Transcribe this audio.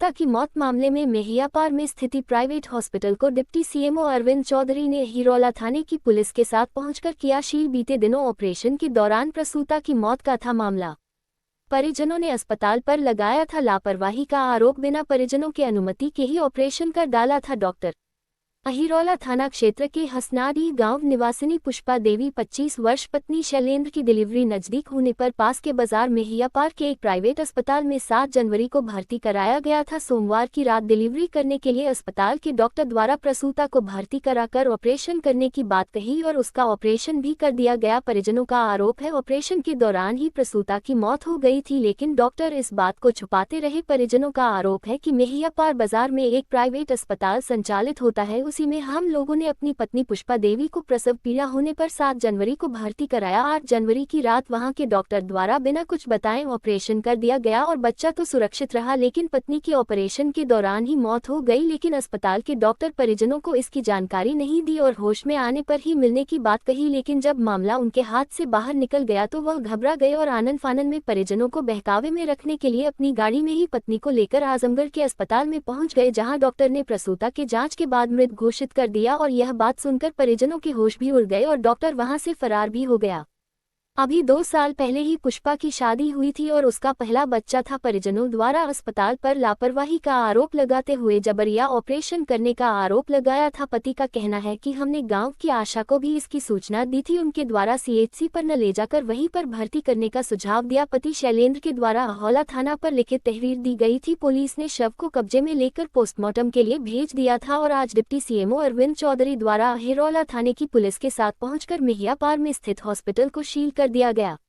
प्रसूता की मौत मामले में मेहियापार में स्थित प्राइवेट हॉस्पिटल को डिप्टी सीएमओ अरविंद चौधरी ने हिरोला थाने की पुलिस के साथ पहुंचकर किया सील। बीते दिनों ऑपरेशन के दौरान प्रसूता की मौत का था मामला। परिजनों ने अस्पताल पर लगाया था लापरवाही का आरोप। बिना परिजनों की अनुमति के ही ऑपरेशन कर डाला था डॉक्टर। अहिरौला थाना क्षेत्र के हसनाडी गांव निवासिनी पुष्पा देवी 25 वर्ष पत्नी शैलेंद्र की डिलीवरी नजदीक होने पर पास के बाजार मेहियापार के एक प्राइवेट अस्पताल में 7 जनवरी को भर्ती कराया गया था। सोमवार की रात डिलीवरी करने के लिए अस्पताल के डॉक्टर द्वारा प्रसूता को भर्ती कराकर ऑपरेशन करने की बात कही और उसका ऑपरेशन भी कर दिया गया। परिजनों का आरोप है ऑपरेशन के दौरान ही प्रसूता की मौत हो गई थी, लेकिन डॉक्टर इस बात को छुपाते रहे। परिजनों का आरोप है कि मेहियापार बाजार में एक प्राइवेट अस्पताल संचालित होता है, उसी में हम लोगों ने अपनी पत्नी पुष्पा देवी को प्रसव पीड़ा होने पर 7 जनवरी को भर्ती कराया। 8 जनवरी की रात वहां के डॉक्टर द्वारा बिना कुछ बताए ऑपरेशन कर दिया गया और बच्चा तो सुरक्षित रहा, लेकिन पत्नी की ऑपरेशन के दौरान ही मौत हो गई। लेकिन अस्पताल के डॉक्टर परिजनों को इसकी जानकारी नहीं दी और होश में आने पर ही मिलने की बात कही, लेकिन जब मामला उनके हाथ से बाहर निकल गया तो वह घबरा गए और आनन फानन में परिजनों को बहकावे में रखने के लिए अपनी गाड़ी में ही पत्नी को लेकर आजमगढ़ के अस्पताल में पहुंच गए, जहां डॉक्टर ने प्रसूता के जांच के बाद मृत घोषित कर दिया और यह बात सुनकर परिजनों के होश भी उड़ गए और डॉक्टर वहां से फरार भी हो गया। अभी 2 साल पहले ही पुष्पा की शादी हुई थी और उसका पहला बच्चा था। परिजनों द्वारा अस्पताल पर लापरवाही का आरोप लगाते हुए जबरिया ऑपरेशन करने का आरोप लगाया था। पति का कहना है कि हमने गांव की आशा को भी इसकी सूचना दी थी, उनके द्वारा सीएचसी पर न ले जाकर वहीं पर भर्ती करने का सुझाव दिया। पति शैलेंद्र के द्वारा अहौला थाना पर लिखित तहरीर दी गई थी। पुलिस ने शव को कब्जे में लेकर पोस्टमार्टम के लिए भेज दिया था और आज डिप्टी सीएमओ अरविंद चौधरी द्वारा अहिरौला थाने की पुलिस के साथ पहुंचकर मेहियापार में स्थित हॉस्पिटल को सील कर दिया गया।